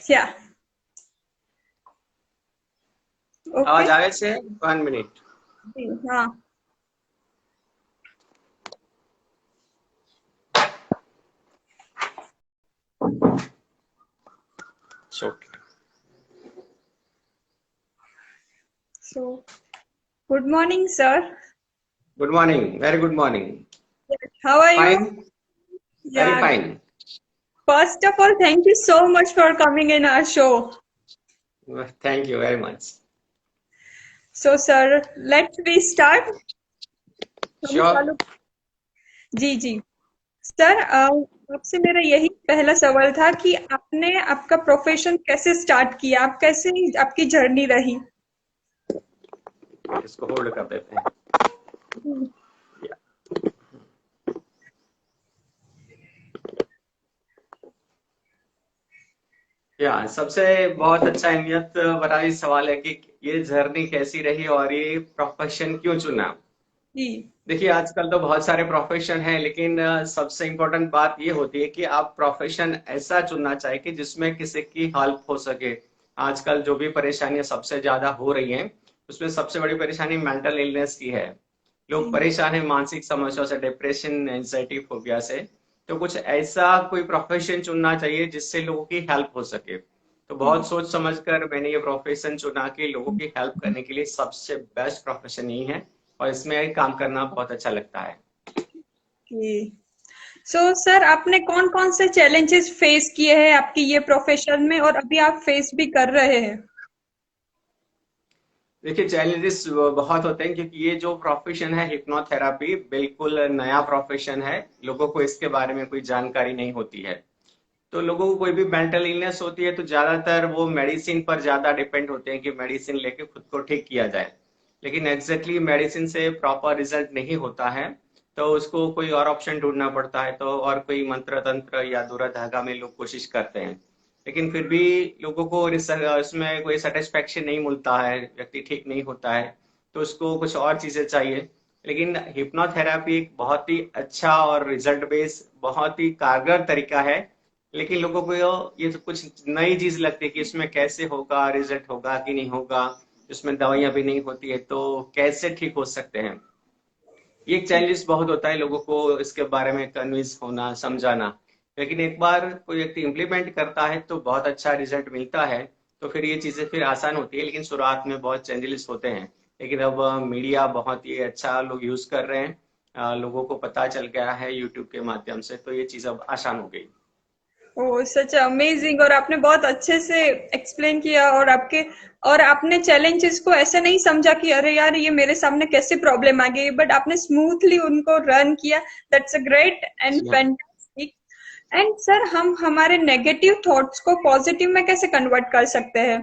या ओके। आवाज आ रही है? 1 मिनट। जी हाँ। So good morning sir. Good morning, very good morning. How are you? Fine, very या fine. First of all thank you so much for coming in our show. Thank you very much. So sir let's we start. Hmm sure. चालू। जी जी। Sir आपसे मेरा यही पहला सवाल था कि आपने आपका प्रोफेशन कैसे स्टार्ट किया, आप कैसे आपकी जर्नी रही? इसको होल्ड कर देते हैं। हम्म। सबसे बहुत अच्छा अहमियत वाला ये सवाल है कि ये जर्नी कैसी रही और ये प्रोफेशन क्यों चुना। जी देखिए, आजकल तो बहुत सारे प्रोफेशन हैं, लेकिन सबसे इम्पोर्टेंट बात ये होती है कि आप प्रोफेशन ऐसा चुनना चाहिए कि जिसमें किसी की हेल्प हो सके। आजकल जो भी परेशानियां सबसे ज्यादा हो रही हैं, उसमें सबसे बड़ी परेशानी मेंटल इलनेस की है। लोग जी परेशान हैं मानसिक समस्याओं से, डिप्रेशन, एंजाइटी, फोबिया से। तो कुछ ऐसा कोई प्रोफेशन चुनना चाहिए जिससे लोगों की हेल्प हो सके। तो बहुत जी सोच समझकर मैंने ये प्रोफेशन चुना कि लोगों की हेल्प करने के लिए सबसे बेस्ट प्रोफेशन यही है, और इसमें काम करना बहुत अच्छा लगता है। जी। सो सर आपने कौन कौन से चैलेंजेस फेस किए हैं आपकी ये प्रोफेशन में और अभी आप फेस भी कर रहे हैं? देखिए, चैलेंजेस बहुत होते हैं क्योंकि ये जो प्रोफेशन है हिप्नोथेरापी, बिल्कुल नया प्रोफेशन है। लोगों को इसके बारे में कोई जानकारी नहीं होती है। तो लोगों को कोई भी मेंटल इलनेस होती है तो ज्यादातर वो मेडिसिन पर ज्यादा डिपेंड होते हैं कि मेडिसिन लेके खुद को ठीक किया जाए। लेकिन एग्जैक्टली मेडिसिन से प्रॉपर रिजल्ट नहीं होता है। तो उसको कोई और ऑप्शन ढूंढना पड़ता है, तो और कोई मंत्र तंत्र या दूरा धागा में लोग कोशिश करते हैं। लेकिन फिर भी लोगों को इसमें कोई सेटिस्फेक्शन नहीं मिलता है, व्यक्ति ठीक नहीं होता है। तो उसको कुछ और चीजें चाहिए। लेकिन हिप्नोथेरापी एक बहुत ही अच्छा और रिजल्ट बेस्ड बहुत ही कारगर तरीका है। लेकिन लोगों को ये तो कुछ नई चीज लगती है कि इसमें कैसे होगा, रिजल्ट होगा कि नहीं होगा। इसमें दवाइयां भी नहीं होती है तो कैसे ठीक हो सकते हैं। ये एक चैलेंज बहुत होता है लोगों को इसके बारे में कन्विंस होना, समझाना। लेकिन एक बार कोई व्यक्ति इम्प्लीमेंट करता है तो बहुत अच्छा रिजल्ट मिलता है। तो फिर ये चीजें फिर आसान होती है, लेकिन शुरुआत में बहुत चैलेंजेस होते हैं। लेकिन अब मीडिया बहुत ही अच्छा लोग यूज कर रहे हैं। लोगों को पता चल गया है यूट्यूब के माध्यम से, तो ये चीज अब आसान हो गई। ओह सच अमेजिंग। और आपने बहुत अच्छे से एक्सप्लेन किया और आपने चैलेंजेस को ऐसे नहीं समझा कि अरे यार ये मेरे सामने कैसे प्रॉब्लम आ गई, बट आपने स्मूथली उनको रन किया। दैट्स अ ग्रेट एंड जी हाँ। फैंटास्टिक। एंड सर हम हमारे नेगेटिव थॉट्स को पॉजिटिव में कैसे कन्वर्ट कर सकते हैं?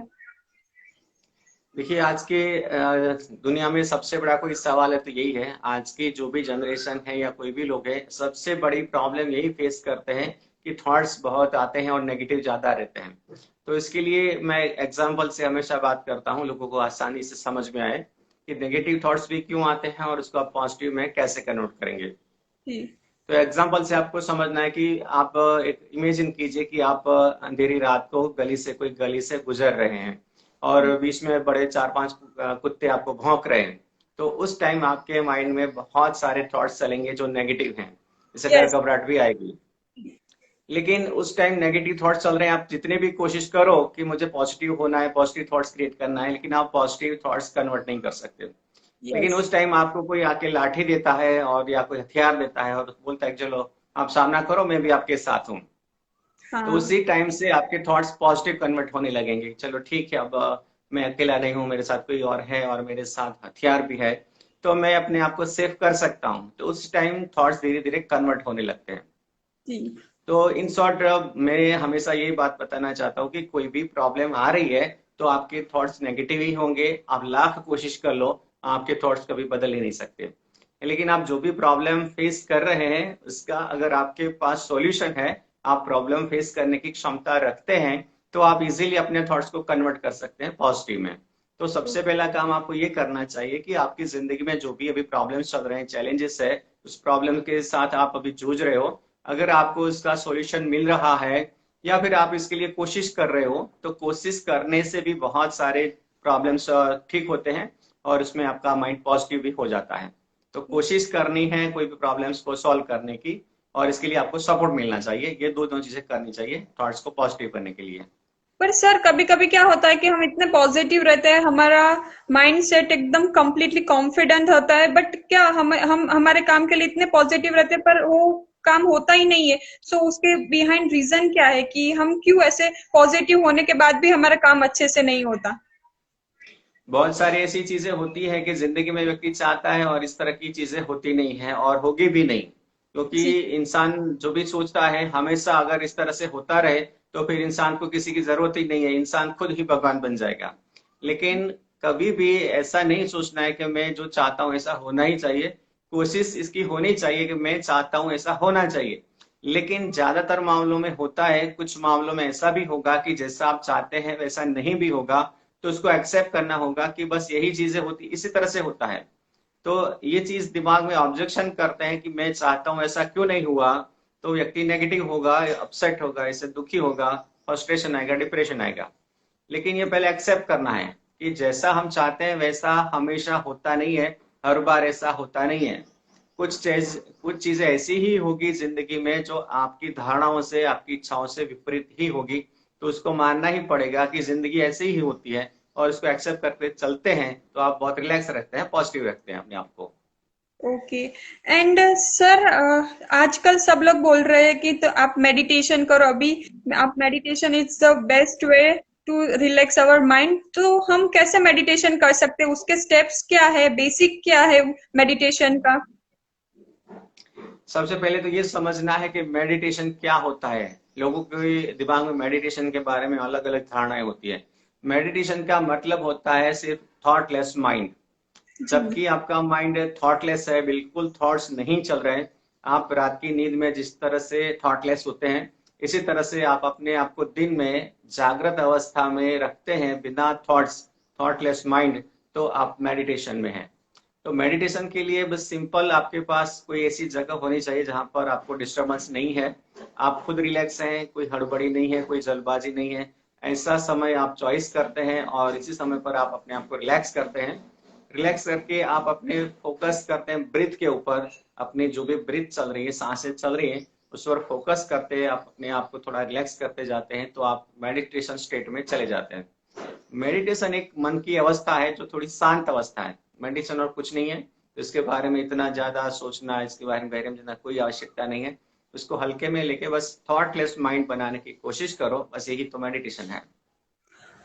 देखिए, आज के दुनिया में सबसे बड़ा कोई सवाल है तो यही है। आज की जो भी जनरेशन है या कोई भी लोग है, सबसे बड़ी प्रॉब्लम यही फेस करते हैं कि थॉट्स बहुत आते हैं और नेगेटिव ज्यादा रहते हैं। तो इसके लिए मैं एग्जांपल से हमेशा बात करता हूँ, लोगों को आसानी से समझ में आए कि नेगेटिव थॉट्स भी क्यों आते हैं और उसको आप पॉजिटिव में कैसे कन्वर्ट करेंगे। जी तो एग्जाम्पल से आपको समझना है कि आप एक इमेजिन कीजिए कि आप अंधेरी रात को गली से गुजर रहे हैं, और बीच में बड़े 4-5 कुत्ते आपको भौंक रहे हैं। तो उस टाइम आपके माइंड में बहुत सारे थॉट्स चलेंगे जो नेगेटिव हैं, जैसे डर यस। घबराहट भी आएगी। लेकिन उस टाइम नेगेटिव थॉट्स चल रहे हैं, आप जितने भी कोशिश करो कि मुझे पॉजिटिव होना है, पॉजिटिव थॉट्स क्रिएट करना है, लेकिन आप पॉजिटिव थॉट्स कन्वर्ट नहीं कर सकते। लेकिन यस। उस टाइम आपको कोई आके लाठी देता है और या कोई हथियार देता है और बोलता है कि चलो आप सामना करो, मैं भी आपके साथ हूँ। तो हाँ। उसी टाइम से आपके थॉट्स पॉजिटिव कन्वर्ट होने लगेंगे। चलो ठीक है, अब मैं अकेला नहीं हूँ, मेरे साथ कोई और है और मेरे साथ हथियार भी है। तो मैं अपने आप को सेफ कर सकता हूँ। तो उस टाइम थॉट्स धीरे धीरे कन्वर्ट होने लगते हैं। जी तो इन शॉर्ट, मैं हमेशा यही बात बताना चाहता हूँ कि कोई भी प्रॉब्लम आ रही है तो आपके थॉट्स नेगेटिव ही होंगे। आप लाख कोशिश कर लो, आपके थॉट्स कभी बदल ही नहीं सकते। लेकिन आप जो भी प्रॉब्लम फेस कर रहे हैं उसका अगर आपके पास सॉल्यूशन है, आप प्रॉब्लम फेस करने की क्षमता रखते हैं, तो आप इजीली अपने थॉट्स को कन्वर्ट कर सकते हैं पॉजिटिव में। तो सबसे पहला काम आपको ये करना चाहिए कि आपकी जिंदगी में जो भी अभी प्रॉब्लम्स चल रहे हैं, चैलेंजेस है, उस प्रॉब्लम के साथ आप अभी जूझ रहे हो, अगर आपको इसका सॉल्यूशन मिल रहा है या फिर आप इसके लिए कोशिश कर रहे हो, तो कोशिश करने से भी बहुत सारे प्रॉब्लम्स ठीक होते हैं और उसमें आपका माइंड पॉजिटिव भी हो जाता है। तो कोशिश करनी है कोई भी प्रॉब्लम्स को सॉल्व करने की, और इसके लिए आपको सपोर्ट मिलना चाहिए। ये दो दो चीजें करनी चाहिए थॉट्स को पॉजिटिव करने के लिए। पर सर कभी कभी क्या होता है कि हम इतने पॉजिटिव रहते हैं, हमारा माइंड सेट एकदम कंप्लीटली कॉन्फिडेंट होता है, बट क्या हम हमारे काम के लिए इतने पॉजिटिव रहते हैं पर वो काम होता ही नहीं है। सो उसके बिहाइंड रीजन क्या है कि हम क्यों ऐसे पॉजिटिव होने के बाद भी हमारा काम अच्छे से नहीं होता? बहुत सारी ऐसी चीजें होती है कि जिंदगी में व्यक्ति चाहता है और इस तरह की चीजें होती नहीं है और होगी भी नहीं, क्योंकि जी। इंसान जो भी सोचता है हमेशा अगर इस तरह से होता रहे तो फिर इंसान को किसी की जरूरत ही नहीं है, इंसान खुद ही भगवान बन जाएगा। लेकिन कभी भी ऐसा नहीं सोचना है कि मैं जो चाहता हूं ऐसा होना ही चाहिए। कोशिश इसकी होनी चाहिए कि मैं चाहता हूं ऐसा होना चाहिए। लेकिन ज्यादातर मामलों में होता है, कुछ मामलों में ऐसा भी होगा कि जैसा आप चाहते हैं वैसा नहीं भी होगा, तो उसको एक्सेप्ट करना होगा कि बस यही चीजें होती, इसी तरह से होता है। तो ये चीज दिमाग में ऑब्जेक्शन करते हैं कि मैं चाहता हूं ऐसा क्यों नहीं हुआ, तो व्यक्ति नेगेटिव होगा, अपसेट होगा, इससे दुखी होगा, फ्रस्ट्रेशन आएगा, डिप्रेशन आएगा। लेकिन ये पहले एक्सेप्ट करना है कि जैसा हम चाहते हैं वैसा हमेशा होता नहीं है, हर बार ऐसा होता नहीं है। कुछ चीजें ऐसी ही होगी जिंदगी में जो आपकी धारणाओं से, आपकी इच्छाओं से विपरीत ही होगी। तो उसको मानना ही पड़ेगा कि जिंदगी ऐसे ही होती है, और उसको एक्सेप्ट करके चलते हैं तो आप बहुत रिलैक्स रहते हैं, पॉजिटिव रखते हैं अपने आप को। ओके। एंड सर आजकल सब लोग बोल रहे हैं कि तो आप मेडिटेशन करो अभी, आप meditation is the best way to relax our mind. तो हम कैसे मेडिटेशन कर सकते हैं, उसके स्टेप्स क्या है, बेसिक क्या है मेडिटेशन का? सबसे पहले तो ये समझना है कि मेडिटेशन क्या होता है। लोगों के दिमाग में मेडिटेशन के बारे में अलग अलग धारणाएं होती है। मेडिटेशन का मतलब होता है सिर्फ थॉटलेस माइंड। जी। जबकि आपका माइंड थॉटलेस है, बिल्कुल थॉट्स नहीं चल रहे हैं। आप रात की नींद में जिस तरह से थॉटलेस होते हैं, इसी तरह से आप अपने आप को दिन में जागृत अवस्था में रखते हैं बिना थॉट्स, थॉटलेस माइंड, तो आप मेडिटेशन में हैं। तो मेडिटेशन के लिए बस सिंपल आपके पास कोई ऐसी जगह होनी चाहिए जहां पर आपको डिस्टरबेंस नहीं है, आप खुद रिलैक्स हैं, कोई हड़बड़ी नहीं है, कोई जल्दबाजी नहीं है। ऐसा समय आप चॉइस करते हैं और इसी समय पर आप अपने आप को रिलैक्स करते हैं। रिलैक्स करके आप अपने फोकस करते हैं ब्रीथ के ऊपर। अपनी जो भी ब्रीथ चल रही है, सांसें चल रही है, उस पर फोकस करते हैं, आप अपने आप को थोड़ा रिलैक्स करते जाते हैं, तो आप मेडिटेशन स्टेट में चले जाते हैं। मेडिटेशन एक मन की अवस्था है जो थोड़ी शांत अवस्था है, मेडिटेशन और कुछ नहीं है। तो इसके बारे में इतना ज्यादा सोचना, इसके बारे में गहरे में जानना कोई आवश्यकता नहीं है। उसको हल्के में लेके बस थॉटलेस माइंड बनाने की कोशिश करो, बस यही तो मेडिटेशन है।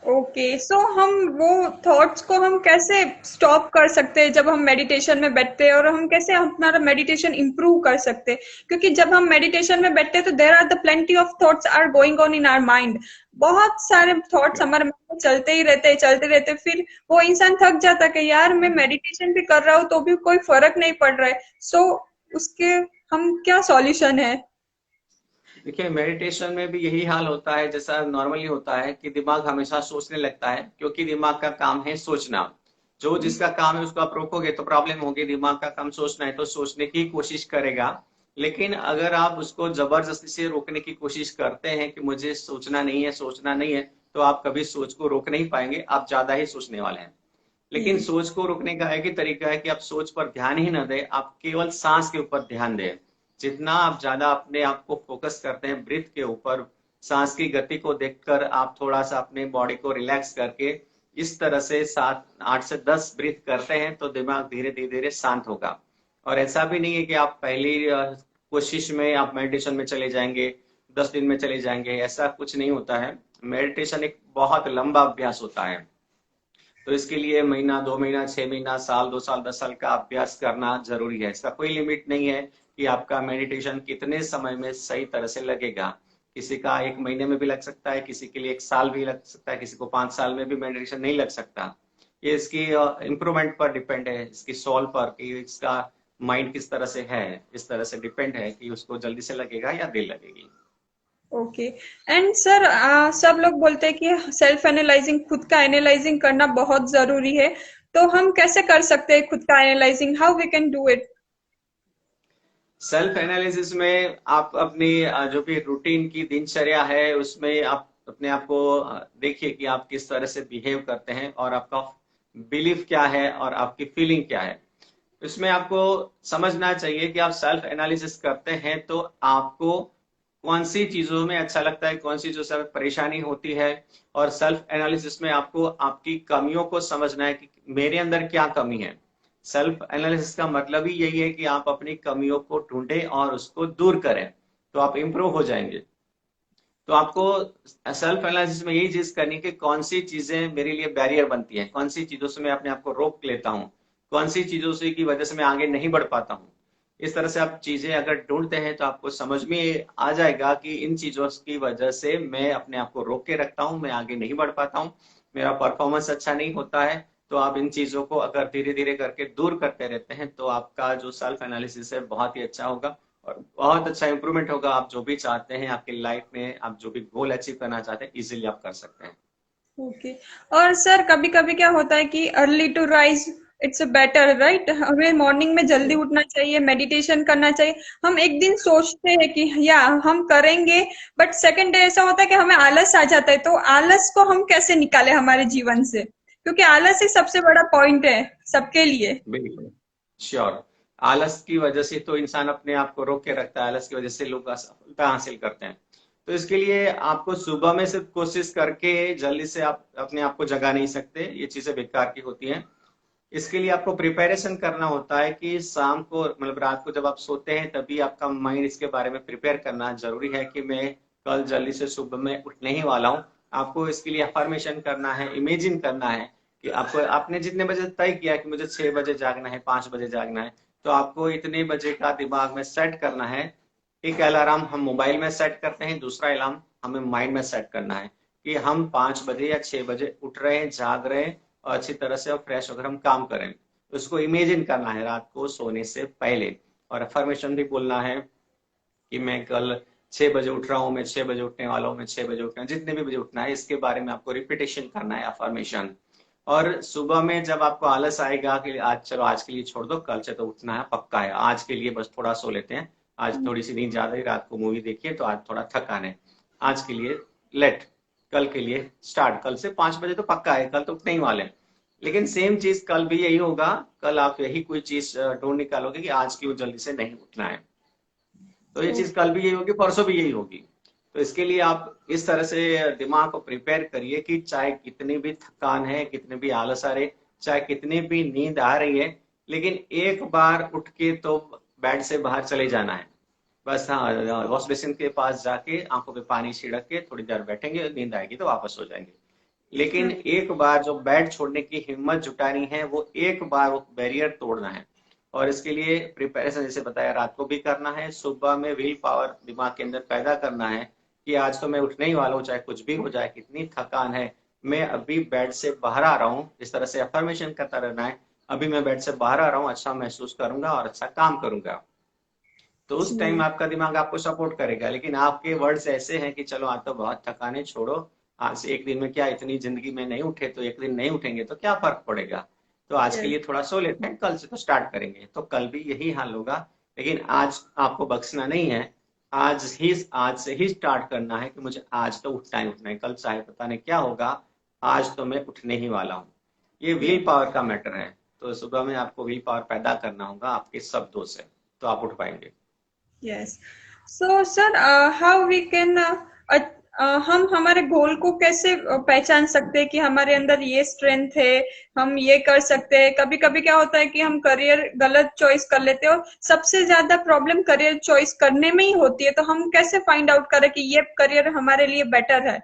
ओके। सो हम वो थॉट्स को हम कैसे स्टॉप कर सकते हैं जब हम मेडिटेशन में बैठते हैं, और हम कैसे हमारा मेडिटेशन इम्प्रूव कर सकते हैं? क्योंकि जब हम मेडिटेशन में बैठते हैं तो there are the plenty of thoughts are going on in our mind. बहुत सारे थॉट्स हमारे मन में चलते ही रहते हैं, चलते रहते हैं। फिर वो इंसान थक जाता है कि यार मैं मेडिटेशन भी कर रहा हूँ तो भी कोई फर्क नहीं पड़ रहा है। सो उसके हम क्या सॉल्यूशन है? देखिए, मेडिटेशन में भी यही हाल होता है जैसा नॉर्मली होता है कि दिमाग हमेशा सोचने लगता है, क्योंकि दिमाग का काम है सोचना। जो जिसका काम है उसको आप रोकोगे तो प्रॉब्लम होगी। दिमाग का काम सोचना है तो सोचने की कोशिश करेगा। लेकिन अगर आप उसको जबरदस्ती से रोकने की कोशिश करते हैं कि मुझे सोचना नहीं है, सोचना नहीं है, तो आप कभी सोच को रोक नहीं पाएंगे, आप ज्यादा ही सोचने वाले हैं। लेकिन हम्म। सोच को रोकने का एक ही तरीका है कि आप सोच पर ध्यान ही न दें, आप केवल सांस के ऊपर ध्यान दें। जितना आप ज्यादा अपने आप को फोकस करते हैं ब्रीथ के ऊपर, सांस की गति को देखकर आप थोड़ा सा अपने बॉडी को रिलैक्स करके इस तरह से 7 8 से 10 ब्रीथ करते हैं, तो दिमाग धीरे धीरे धीरे शांत होगा। और ऐसा भी नहीं है कि आप पहली कोशिश में आप मेडिटेशन में चले जाएंगे, 10 दिन में चले जाएंगे, ऐसा कुछ नहीं होता है। मेडिटेशन एक बहुत लंबा अभ्यास होता है। तो इसके लिए महीना, 2 महीना, 6 महीना, साल, 2 साल, 10 साल का अभ्यास करना जरूरी है। इसका कोई लिमिट नहीं है कि आपका मेडिटेशन कितने समय में सही तरह से लगेगा। किसी का 1 महीने में भी लग सकता है, किसी के लिए 1 साल भी लग सकता है, किसी को 5 साल में भी मेडिटेशन नहीं लग सकता। ये इसकी इम्प्रूवमेंट पर डिपेंड है, इसकी सॉल्व पर, कि इसका माइंड किस तरह से है, इस तरह से डिपेंड है कि उसको जल्दी से लगेगा या देर लगेगी। ओके। एंड सर सब लोग बोलते हैं कि सेल्फ एनालाइजिंग, खुद का एनालाइजिंग करना बहुत जरूरी है। तो हम कैसे कर सकते हैं खुद का analysing? How we can do it? Self analysis में आप अपनी जो भी रूटीन की दिनचर्या है उसमें आप अपने आप को देखिए कि आप किस तरह से बिहेव करते हैं और आपका बिलीफ क्या है और आपकी फीलिंग क्या है। इसमें आपको समझना चाहिए कि आप सेल्फ एनालिसिस करते हैं तो आपको कौन सी चीजों में अच्छा लगता है, कौन सी चीजों से परेशानी होती है। और सेल्फ एनालिसिस में आपको आपकी कमियों को समझना है कि मेरे अंदर क्या कमी है। सेल्फ एनालिसिस का मतलब ही यही है कि आप अपनी कमियों को ढूंढें और उसको दूर करें, तो आप इंप्रूव हो जाएंगे। तो आपको सेल्फ एनालिसिस में यही चीज करनी है कि कौन सी चीजें मेरे लिए बैरियर बनती हैं, कौन सी चीजों से मैं अपने आप को रोक लेता हूँ, कौन सी चीजों से की वजह से मैं आगे नहीं बढ़ पाता हूँ। इस तरह से आप चीजें अगर ढूंढते हैं तो आपको समझ में आ जाएगा कि इन चीजों की वजह से मैं अपने आप को रोक के रखता हूँ, मैं आगे नहीं बढ़ पाता हूँ, मेरा परफॉर्मेंस अच्छा नहीं होता है। तो आप इन चीजों को अगर धीरे धीरे करके दूर करते रहते हैं तो आपका जो सेल्फ एनालिसिस है बहुत ही अच्छा होगा और बहुत अच्छा इंप्रूवमेंट होगा। आप जो भी चाहते हैं आपकी लाइफ में, आप जो भी गोल अचीव करना चाहते हैं, इजीली आप कर सकते हैं। ओके। और सर कभी कभी क्या होता है कि early to rise it's better, right? हमें मॉर्निंग में जल्दी उठना चाहिए, मेडिटेशन करना चाहिए। हम एक दिन सोचते हैं कि या हम करेंगे, बट सेकंड डे ऐसा होता है कि हमें आलस आ जाता है। तो आलस को हम कैसे निकाले हमारे जीवन से, क्योंकि आलस ही सबसे बड़ा पॉइंट है सबके लिए। बिल्कुल, श्योर। आलस की वजह से तो इंसान अपने आप को रोक के रखता है, आलस की वजह से लोग असफलता हासिल करते हैं। तो इसके लिए आपको सुबह में सिर्फ कोशिश करके जल्दी से आप अपने आप को जगा नहीं सकते, ये चीजें बेकार की होती हैं। इसके लिए आपको प्रिपरेशन करना होता है कि शाम को मतलब रात को जब आप सोते हैं तभी आपका माइंड इसके बारे में प्रिपेयर करना जरूरी है कि मैं कल जल्दी से सुबह में उठने ही वाला हूँ। आपको इसके लिए अफर्मेशन करना है, इमेजिन करना है कि आपको आपने जितने बजे तय किया कि मुझे 6 बजे जागना है, 5 बजे जागना है, तो आपको इतने बजे का दिमाग में सेट करना है। एक अलार्म हम मोबाइल में सेट करते हैं, दूसरा अलार्म हमें माइंड में सेट करना है कि हम 5 बजे या 6 बजे उठ रहे हैं, जाग रहे हैं और अच्छी तरह से और फ्रेश होकर हम काम करें। उसको इमेजिन करना है रात को सोने से पहले। और अफर्मेशन भी बोलना है कि मैं कल 6 बजे उठ रहा हूँ, मैं 6 बजे उठने वाला हूँ, मैं 6 बजे उठना, जितने भी बजे उठना है इसके बारे में आपको रिपीटेशन करना है, अफर्मेशन। और सुबह में जब आपको आलस आएगा कि आज चलो आज के लिए छोड़ दो, कल से तो उठना है पक्का है, आज के लिए बस थोड़ा सो लेते हैं, आज थोड़ी सी नींद ज्यादा ही, रात को मूवी देखिए तो आज थोड़ा थकान है, आज के लिए लेट, कल के लिए स्टार्ट, कल से 5 बजे तो पक्का है, कल तो उठने ही वाले हैं। लेकिन सेम चीज कल भी यही होगा, कल आप यही कोई चीज ढूंढ निकालोगे कि आज की वो जल्दी से नहीं उठना है। तो ये चीज कल भी यही होगी, परसों भी यही होगी। तो इसके लिए आप इस तरह से दिमाग को प्रिपेयर करिए कि चाहे कितनी भी थकान है, कितने भी आलस आ रहे, चाहे कितनी भी नींद आ रही है, लेकिन एक बार उठ के तो बेड से बाहर चले जाना है। बस हाँ, वॉश बेसिन के पास जाके आंखों पे पानी छिड़क के थोड़ी देर बैठेंगे, नींद आएगी तो वापस सो जाएंगे। लेकिन एक बार जो बेड छोड़ने की हिम्मत जुटानी है, वो एक बार वो बैरियर तोड़ना है। और इसके लिए प्रिपरेशन जैसे बताया रात को भी करना है, सुबह में विल पावर दिमाग के अंदर पैदा करना है कि आज तो मैं उठने ही वाला हूँ, चाहे कुछ भी हो जाए, कितनी थकान है, मैं अभी बेड से बाहर आ रहा हूँ। इस तरह से अफर्मेशन करता रहना है, अभी मैं बेड से बाहर आ रहा हूँ, अच्छा महसूस करूंगा और अच्छा काम करूंगा। तो उस टाइम जी। आपका दिमाग आपको सपोर्ट करेगा। लेकिन आपके वर्ड्स ऐसे हैं कि चलो आज तो बहुत थकान है, छोड़ो, आज से एक दिन में क्या, इतनी जिंदगी में नहीं उठे तो एक दिन नहीं उठेंगे तो क्या फर्क पड़ेगा, तो आज के यस। लिए थोड़ा सो लेते हैं, कल से तो स्टार्ट करेंगे। तो कल भी यही हाल होगा। लेकिन आज आपको बख्शना नहीं है, आज से ही स्टार्ट करना है कि मुझे आज तो उठना ही उठना है, कल चाहे पता नहीं क्या होगा, आज तो मैं उठने ही वाला हूँ। ये विल पावर का मैटर है। तो सुबह में आपको विल पावर पैदा करना होगा आपके शब्दों से, तो आप उठ पाएंगे। Yes. So sir, how we can, हम हमारे गोल को कैसे पहचान सकते हैं कि हमारे अंदर ये स्ट्रेंथ है, हम ये कर सकते हैं? कभी कभी क्या होता है कि हम करियर गलत चॉइस कर लेते हैं, और सबसे ज्यादा प्रॉब्लम करियर चॉइस करने में ही होती है। तो हम कैसे फाइंड आउट करें कि ये करियर हमारे लिए बेटर है?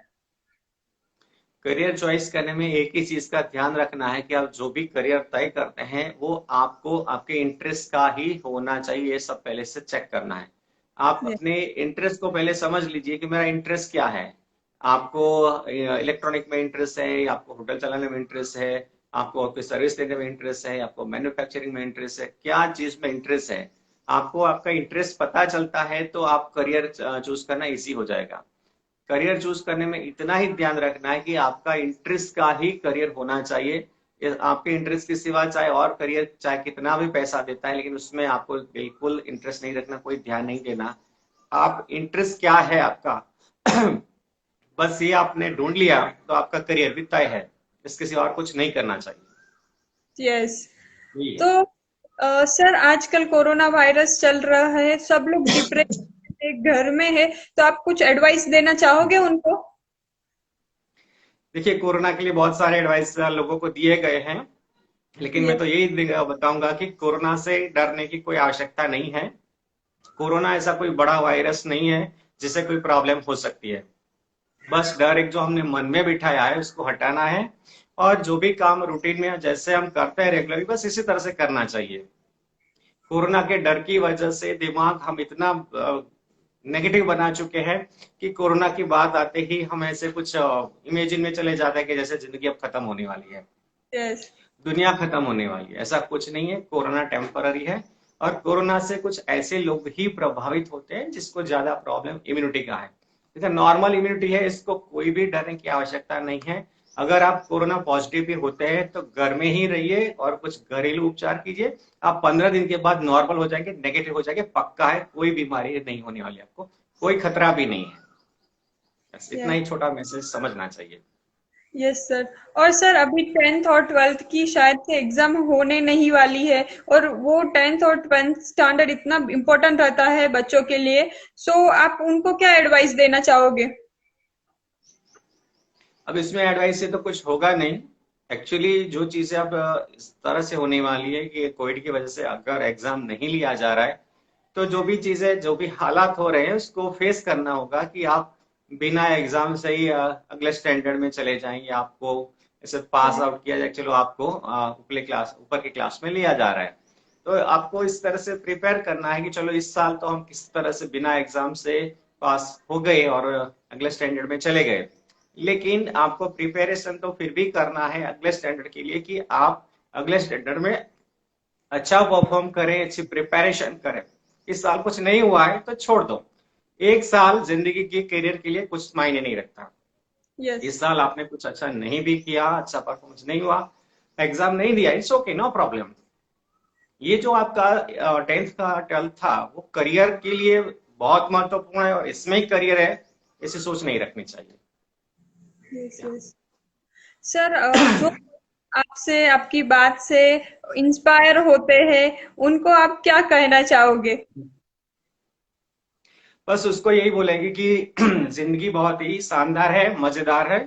करियर चॉइस करने में एक ही चीज का ध्यान रखना है कि आप जो भी करियर तय करते हैं वो आपको आपके इंटरेस्ट का ही होना चाहिए, ये सब पहले से चेक करना है। आप Yes. अपने इंटरेस्ट को पहले समझ लीजिए कि मेरा इंटरेस्ट क्या है। आपको इलेक्ट्रॉनिक में इंटरेस्ट है, आपको होटल चलाने में इंटरेस्ट है, आपको आपकी सर्विस देने में इंटरेस्ट है, आपको मैन्युफैक्चरिंग में इंटरेस्ट है, क्या चीज में इंटरेस्ट है। आपको आपका इंटरेस्ट पता चलता है तो आप करियर चूज करना इजी हो जाएगा। करियर चूज करने में इतना ही ध्यान रखना है कि आपका इंटरेस्ट का ही करियर होना चाहिए। आपके इंटरेस्ट के सिवा चाहे और करियर चाहे कितना भी पैसा देता है, लेकिन उसमें आपको बिल्कुल इंटरेस्ट नहीं रखना, कोई ध्यान नहीं देना। आप इंटरेस्ट क्या है आपका बस ये आपने ढूंढ लिया तो आपका करियर भी तय है। इसके सिवा और कुछ नहीं करना चाहिए। यस। यही तो है। सर आजकल कोरोना वायरस चल रहा है, सब लोग डिप्रेशन में घर में है, तो आप कुछ एडवाइस देना चाहोगे उनको? देखिए, कोरोना के लिए बहुत सारे एडवाइस लोगों को दिए गए हैं, लेकिन मैं तो यस। यही बताऊंगा कि कोरोना से डरने की कोई आवश्यकता नहीं है। कोरोना ऐसा कोई बड़ा वायरस नहीं है जिससे कोई प्रॉब्लम हो सकती है। बस डर एक जो हमने मन में बिठाया है उसको हटाना है, और जो भी काम रूटीन में जैसे हम करते हैं रेगुलरली, बस इसी तरह से करना चाहिए। कोरोना के डर की वजह से दिमाग हम इतना नेगेटिव बना चुके हैं कि कोरोना की बात आते ही हम ऐसे कुछ इमेजिन में चले जाते हैं कि जैसे जिंदगी अब खत्म होने वाली है, यस। दुनिया खत्म होने वाली है। ऐसा कुछ नहीं है, कोरोना टेम्पररी है। और कोरोना से कुछ ऐसे लोग ही प्रभावित होते हैं जिसको ज्यादा प्रॉब्लम इम्यूनिटी का है। जैसे नॉर्मल इम्यूनिटी है, इसको कोई भी डरने की आवश्यकता नहीं है। अगर आप कोरोना पॉजिटिव भी होते हैं तो घर में ही रहिए और कुछ घरेलू उपचार कीजिए। आप 15 दिन के बाद नॉर्मल हो जाएंगे, नेगेटिव हो जाएंगे, पक्का है, कोई बीमारी नहीं होने वाली आपको, कोई खतरा भी नहीं है। बस इतना यस। ही छोटा मैसेज समझना चाहिए। Yes sir. और सर अभी 10th और 12th की शायद से एग्जाम होने नहीं वाली है, और वो 10th और 12th स्टैंडर्ड इतना इम्पोर्टेंट रहता है बच्चों के लिए, सो आप उनको क्या एडवाइस देना चाहोगे? अब इसमें एडवाइस से तो कुछ होगा नहीं। एक्चुअली जो चीजें अब इस तरह से होने वाली है कि कोविड की वजह से अगर एग्जाम नहीं लिया जा रहा है, तो जो भी चीजें जो भी हालात हो रहे हैं उसको फेस करना होगा कि आप बिना एग्जाम से ही अगले स्टैंडर्ड में चले जाएं, या आपको ऐसे पास आउट किया जाए, चलो आपको ऊपर की क्लास में लिया जा रहा है। तो आपको इस तरह से प्रिपेयर करना है कि चलो इस साल तो हम किस तरह से बिना एग्जाम से पास हो गए और अगले स्टैंडर्ड में चले गए। लेकिन आपको प्रिपरेशन तो फिर भी करना है अगले स्टैंडर्ड के लिए कि आप अगले स्टैंडर्ड में अच्छा परफॉर्म करें, अच्छी प्रिपरेशन करें। इस साल कुछ नहीं हुआ है तो छोड़ दो। एक साल जिंदगी के करियर के लिए कुछ मायने नहीं रखता। यस। इस साल आपने कुछ अच्छा नहीं भी किया, अच्छा परफॉर्मेंस नहीं हुआ, एग्जाम नहीं दिया, इट्स ओके, नो प्रॉब्लम। ये जो आपका 10th का 12th था वो करियर के लिए बहुत महत्वपूर्ण है, और इसमें ही करियर है, ऐसी सोच नहीं रखनी चाहिए। यस। यस। सर जो आपसे आपकी बात से इंस्पायर होते हैं, उनको आप क्या कहना चाहोगे? बस उसको यही बोलेंगे कि जिंदगी बहुत ही शानदार है, मजेदार है।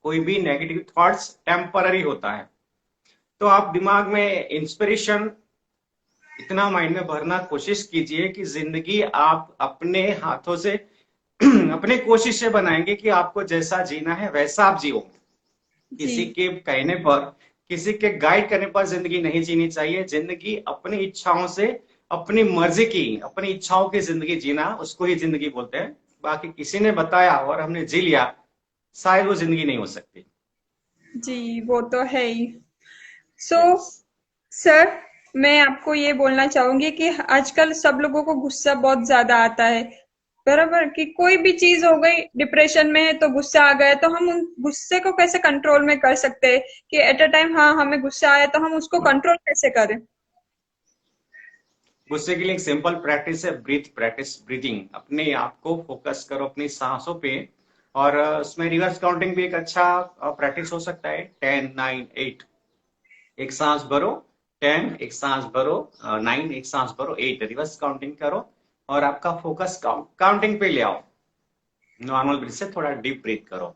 कोई भी नेगेटिव थॉट्स टेम्पररी होता है। तो आप दिमाग में इंस्पिरेशन इतना माइंड में भरना कोशिश कीजिए कि जिंदगी आप अपने हाथों से अपने कोशिश से बनाएंगे कि आपको जैसा जीना है वैसा आप जियो। जी। किसी के कहने पर, किसी के गाइड करने पर जिंदगी नहीं जीनी चाहिए। जिंदगी अपनी इच्छाओं से, अपनी मर्जी की, अपनी इच्छाओं की जिंदगी जीना, उसको ही जिंदगी बोलते हैं। बाकी किसी ने बताया और हमने जी लिया, शायद वो जिंदगी नहीं हो सकती। जी वो तो है ही। So yes. सर, मैं आपको ये बोलना चाहूंगी कि आजकल सब लोगों को गुस्सा बहुत ज्यादा आता है, बराबर, कि कोई भी चीज हो गई, डिप्रेशन में है तो गुस्सा आ गया, तो हम उन गुस्से को कैसे कंट्रोल में कर सकते हैं कि एट अ टाइम हाँ हमें गुस्सा आया तो हम उसको कंट्रोल कैसे करें? गुस्से के लिए एक सिंपल प्रैक्टिस है, ब्रीथ प्रैक्टिस, ब्रीदिंग। अपने आप को फोकस करो अपनी सांसों पे, और उसमें रिवर्स काउंटिंग भी एक अच्छा प्रैक्टिस हो सकता है। 10, 9, 8, एक सांस भरो, 10 एक सांस भरो, 9 एक सांस भरो, 8 रिवर्स काउंटिंग करो, और आपका फोकस काउंटिंग पे ले आओ। नॉर्मल ब्रीथ से थोड़ा डीप ब्रीथ करो।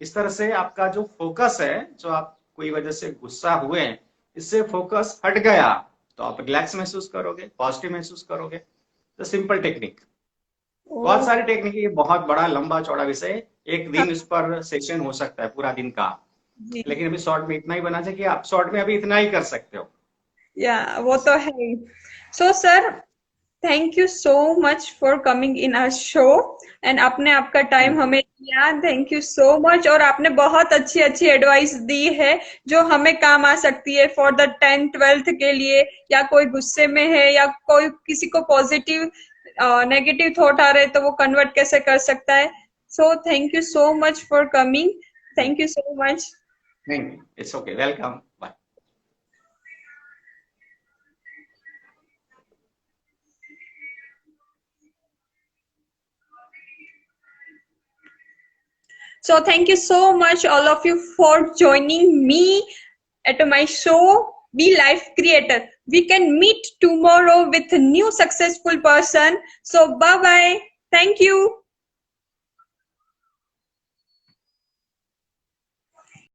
इस तरह से आपका जो फोकस है, जो आप कोई वजह से गुस्सा हुए हैं, इससे फोकस हट गया तो आप रिलैक्स महसूस करोगे, पॉजिटिव महसूस करोगे। तो सिंपल टेक्निक, ओ। बहुत सारी टेक्निक, ये बहुत बड़ा लंबा चौड़ा विषय है, एक हाँ। दिन इस पर सेशन हो सकता है पूरा दिन का। जी। लेकिन अभी शॉर्ट में इतना ही बना चाहिए कि आप शॉर्ट में अभी इतना ही कर सकते हो। या वो तो है ही। So sir, thank you so much for coming in our show, and आपने आपका टाइम थैंक यू। हमें दिया, थैंक यू सो मच। और आपने बहुत अच्छी अच्छी एडवाइस दी है जो हमें काम आ सकती है फॉर द 10th 12th के लिए, या कोई गुस्से में है या कोई किसी को पॉजिटिव नेगेटिव थॉट आ रहे तो वो कन्वर्ट कैसे कर सकता है। So thank you so much for coming. Thank you so much. Thank you. It's okay. Welcome. Bye. So thank you so much, all of you, for joining me at my show, Be Life Creator. We can meet tomorrow with a new successful person. So bye bye. Thank you.